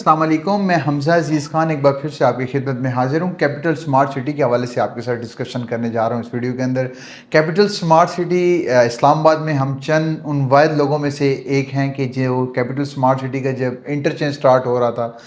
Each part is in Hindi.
अस्सलाम वालेकुम। मैं हमज़ा अज़ीज़ खान एक बार फिर से आपकी खिदमत में हाज़िर हूँ। कैपिटल स्मार्ट सिटी के हवाले से आपके साथ डिस्कशन करने जा रहा हूँ इस वीडियो के अंदर। कैपिटल स्मार्ट सिटी इस्लामाबाद में हम चंद उन वाहिद लोगों में से एक हैं कि जो कैपिटल स्मार्ट सिटी का जब इंटरचेंज स्टार्ट हो रहा था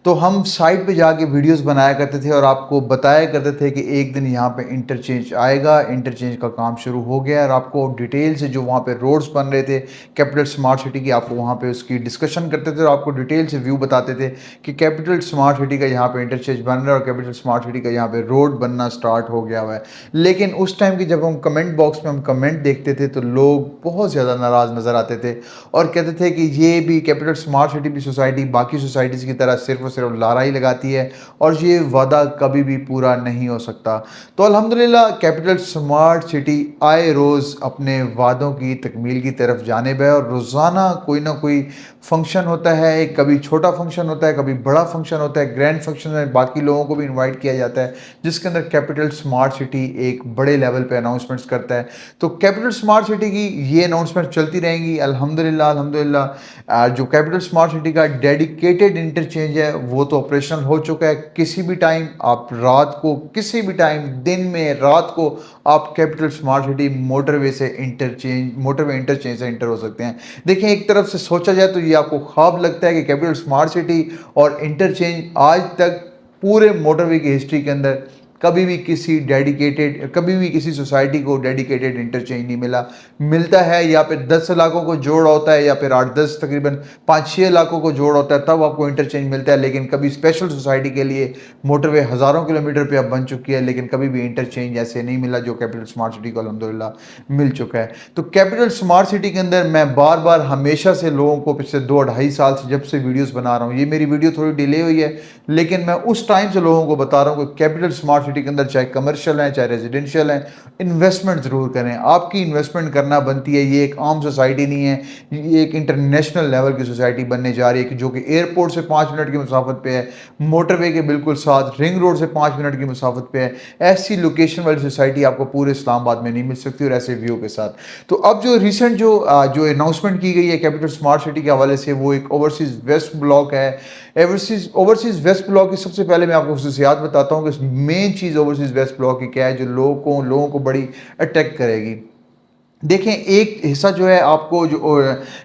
तो हम साइट पे जाके वीडियोस बनाया करते थे और आपको बताया करते थे कि एक दिन यहाँ पे इंटरचेंज आएगा, इंटरचेंज का काम शुरू हो गया और आपको डिटेल से जो वहाँ पे रोड्स बन रहे थे कैपिटल स्मार्ट सिटी की, आपको वहाँ पे उसकी डिस्कशन करते थे और आपको डिटेल से व्यू बताते थे कि कैपिटल स्मार्ट सिटी का यहाँ पे इंटरचेंज बन रहा है और कैपिटल स्मार्ट सिटी का यहाँ पे रोड बनना स्टार्ट हो गया हुआ है। लेकिन उस टाइम की जब हम कमेंट बॉक्स में हम कमेंट देखते थे तो लोग बहुत ज़्यादा नाराज़ नज़र आते थे और कहते थे कि ये भी कैपिटल स्मार्ट सिटी भी सोसाइटी बाकी सोसाइटीज़ की तरह सिर्फ और सिर्फ लाराई लगाती है और ये वादा कभी भी पूरा नहीं हो सकता। तो अल्हम्दुलिल्लाह कैपिटल स्मार्ट सिटी आए रोज़ अपने वादों की तकमील की तरफ जानिब है और रोज़ाना कोई ना कोई फंक्शन होता है, कभी छोटा फंक्शन होता है, कभी बड़ा फंक्शन होता है, ग्रैंड फंक्शन में बाकी लोगों को भी इनवाइट किया जाता है जिसके अंदर कैपिटल स्मार्ट सिटी एक बड़े लेवल पे अनाउंसमेंट्स करता है। तो कैपिटल स्मार्ट सिटी की ये अनाउंसमेंट चलती रहेंगी अल्हम्दुलिल्लाह अल्हम्दुलिल्लाह। जो कैपिटल स्मार्ट सिटी का डेडिकेटेड इंटरचेंज है वो तो ऑपरेशनल हो चुका है। किसी भी टाइम आप रात को, किसी भी टाइम दिन में, रात को आप capital smart city motorway interchange से इंटर हो सकते हैं। देखिए, एक तरफ से सोचा जाए तो ये आपको ख्वाब लगता है कि कैपिटल स्मार्ट सिटी और इंटरचेंज आज तक पूरे मोटरवे की हिस्ट्री के अंदर कभी भी किसी सोसाइटी को डेडिकेटेड इंटरचेंज नहीं मिला। मिलता है या फिर 10 इलाकों को जोड़ होता है या फिर 8-10 तकरीबन 5-6 इलाकों को जोड़ होता है तब आपको इंटरचेंज मिलता है। लेकिन कभी स्पेशल सोसाइटी के लिए मोटरवे हज़ारों किलोमीटर पे अब बन चुकी है लेकिन कभी भी इंटरचेंज ऐसे नहीं मिला जो कैपिटल स्मार्ट सिटी को अल्हम्दुलिल्लाह मिल चुका है। तो कैपिटल स्मार्ट सिटी के अंदर मैं बार बार हमेशा से लोगों को पिछले 2-2.5 साल से जब से वीडियोज़ बना रहा हूँ, ये मेरी वीडियो थोड़ी डिले हुई है लेकिन मैं उस टाइम से लोगों को बता रहा हूँ कि कैपिटल स्मार्ट सिटी के अंदर चाहे कमर्शियल है चाहे रेजिडेंशियल है, इन्वेस्टमेंट ज़रूर करें। आपकी इन्वेस्टमेंट करना बनती है। ये एक आम सोसाइटी नहीं है, ये एक इंटरनेशनल लेवल की सोसाइटी बनने जा रही है कि जो कि एयरपोर्ट से 5 मिनट की मुसाफत पे है, मोटरवे के बिल्कुल साथ, रिंग रोड से 5 मिनट की मुसाफत पे है। ऐसी लोकेशन वाली सोसाइटी आपको पूरे इस्लामाबाद में नहीं मिल सकती और ऐसे व्यू के साथ। तो अब जो रिसेंट जो अनाउंसमेंट की गई है कैपिटल स्मार्ट सिटी के हवाले से वो एक ओवरसीज़ वेस्ट ब्लॉक है। ओवरसीज़ वेस्ट ब्लॉक की सबसे पहले मैं आपको खसूसियात बताता हूँ कि मेन चीज़ ओवरसीज़ वेस्ट ब्लॉक की क्या है जो लोगों को बड़ी अट्रैक्ट करेगी। देखें, एक हिस्सा जो है आपको जो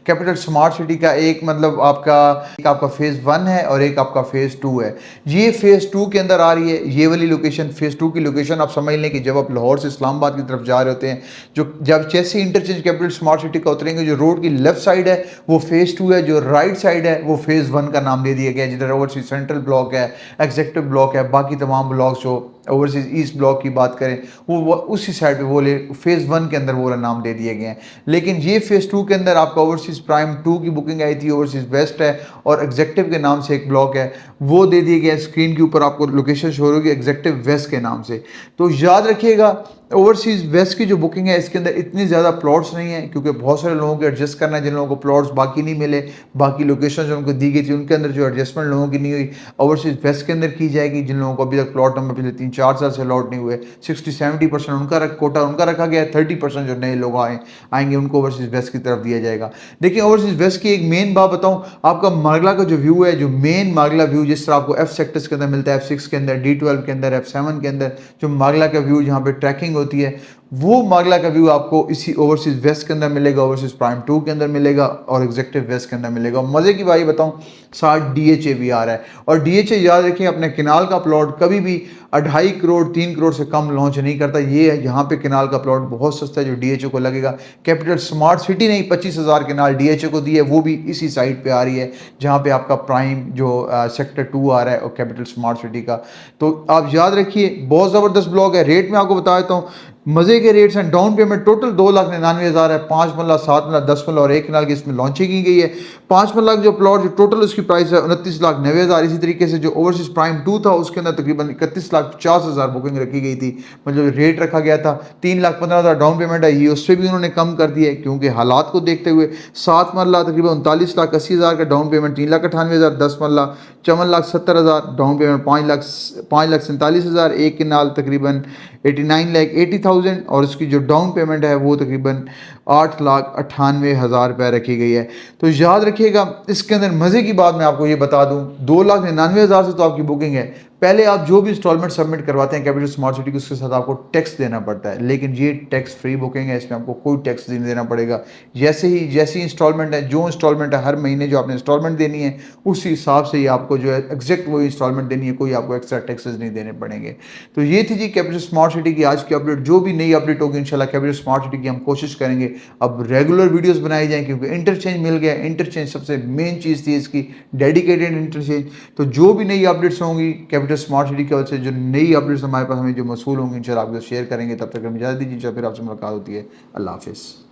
कैपिटल स्मार्ट सिटी का एक मतलब आपका फेज़ 1 है और एक आपका फेज़ 2 है। ये फेज़ 2 के अंदर आ रही है। ये वाली लोकेशन फेज़ 2 की लोकेशन आप समझ लें कि जब आप लाहौर से इस्लामाबाद की तरफ जा रहे होते हैं, जो जब जैसे इंटरचेंज कैपिटल स्मार्ट सिटी का उतरेंगे, जो रोड की लेफ्ट साइड है वो फेज़ 2 है, जो राइट साइड है वो फेज़ 1 का नाम दे दिया गया है। जिधर ओवरसीज सेंट्रल ब्लॉक है, एग्जीक्यूटिव ब्लॉक है, बाकी तमाम ब्लॉक्स जो ओवरसीज ईस्ट ब्लॉक की बात करें वो उसी साइड पे वो फेज़ 1 के अंदर वो नाम दे दिए गए हैं। लेकिन ये फेज़ 2 के अंदर आपका ओवरसीज प्राइम 2 की बुकिंग आई थी, ओवरसीज वेस्ट है और एग्जीक्यूटिव के नाम से एक ब्लॉक है वो दे दिया गया। स्क्रीन के ऊपर आपको लोकेशन शो होगी एग्जीक्यूटिव वेस्ट के नाम से। तो याद रखिएगा ओवरसीज़ वेस्ट की जो बुकिंग है इसके अंदर इतनी ज़्यादा प्लॉट्स नहीं है क्योंकि बहुत सारे लोगों को एडजस्ट करना है जिन लोगों को प्लॉट्स बाकी नहीं मिले, बाकी लोकेशन जो उनको दी गई थी उनके अंदर जो एडजस्टमेंट लोगों की नहीं हुई, ओवरसीज़ वेस्ट के अंदर की जाएगी। जिन लोगों को अभी तक प्लॉट नंबर पिछले 3-4 साल से अलॉट नहीं हुए, 60-70% उनका कोटा उनका रखा गया है। 30% जो नए लोग आएंगे उनको ओवरसीज़ वेस्ट की तरफ दिया जाएगा। देखिए, ओवरसीज़ वेस्ट की एक मेन बात बताऊँ, आपका मागला का जो व्यू है, जो मेन मागला व्यू जिस तरह आपको F सेक्टर्स के अंदर मिलता है, F6 के अंदर, D12 के अंदर, F7 के अंदर जो मागला का व्यू जहाँ पे ट्रैकिंग होती है वो मागला का व्यू आपको इसी ओवरसीज़ वेस्ट के अंदर मिलेगा, ओवरसीज़ प्राइम 2 के अंदर मिलेगा और एग्जीक्यूटिव वेस्ट के अंदर मिलेगा। मज़े की बात बताऊं, साथ DHA भी आ रहा है और DHA याद रखिए अपने किनाल का प्लॉट कभी भी 2.5 करोड़ 3 करोड़ से कम लॉन्च नहीं करता। ये है यहाँ पे किनाल का प्लॉट बहुत सस्ता है जो DHA को लगेगा। कैपिटल स्मार्ट सिटी ने 25,000 किनाल DHA को दी है, वो भी इसी साइट पे आ रही है जहाँ पे आपका प्राइम जो सेक्टर 2 आ रहा है और कैपिटल स्मार्ट सिटी का। तो आप याद रखिए बहुत ज़बरदस्त ब्लॉक है। रेट में आपको बता देता हूँ, मज़े के रेट्स हैं। डाउन पेमेंट टोटल 2,99,000 है। 5 मरला, 7 मरला, 10 मरला और 1 कनाल की इसमें लॉन्चिंग की गई है। 5 मरला जो प्लॉट जो टोटल उसकी प्राइस है 29,90,000। इसी तरीके से जो ओवरसीज प्राइम 2 था उसके अंदर तकरीबन 31,50,000 बुकिंग रखी गई थी, मतलब रेट रखा गया था। 3,15,000 डाउन पेमेंट है, ये उससे भी उन्होंने कम कर दिया है क्योंकि हालात को देखते हुए। 7 मरला तकरीबन 39,80,000 का डाउन पेमेंट, 3,98,000। 10 मरला 54,70,000 डाउन पेमेंट, 5,47,000। 1 कनाल तकरीबन 89,80,000 60,000 और उसकी जो डाउन पेमेंट है वो तकरीबन 8,98,000 रुपये रखी गई है। तो याद रखिएगा, इसके अंदर मज़े की बात मैं आपको ये बता दूँ, 2,99,000 से तो आपकी बुकिंग है। पहले आप जो भी इंस्टॉलमेंट सबमिट करवाते हैं कैपिटल स्मार्ट सिटी की, उसके साथ आपको टैक्स देना पड़ता है, लेकिन ये टैक्स फ्री बुकिंग है, इसमें आपको कोई टैक्स नहीं देना पड़ेगा। जैसी इंस्टॉलमेंट है, जो इंस्टॉलमेंट है हर महीने जो आपने इंस्टॉलमेंट देनी है उसी हिसाब से ही आपको जो है एग्जैक्ट वही इंस्टॉलमेंट देनी है, कोई आपको एक्स्ट्रा टैक्सेस नहीं देने पड़ेंगे। तो ये थी जी कैपिटल स्मार्ट सिटी की आज की अपडेट। जो भी नई अपडेट होगी इंशाल्लाह कैपिटल स्मार्ट सिटी की हम कोशिश करेंगे अब रेगुलर वीडियोस बनाई जाएं, क्योंकि इंटरचेंज मिल गया। इंटरचेंज सबसे मेन चीज़ थी इसकी, डेडिकेटेड इंटरचेंज। तो जो भी नई अपडेट्स होंगी कैपिटल स्मार्ट सिटी की वजह से, जो नई अपडेट्स हमारे पास हमें जो मसूल होंगी इंशाल्लाह आपको शेयर करेंगे। तब तक हम इजाज़त दीजिए, फिर आपसे मुलाकात होती है। अल्लाह हाफिज़।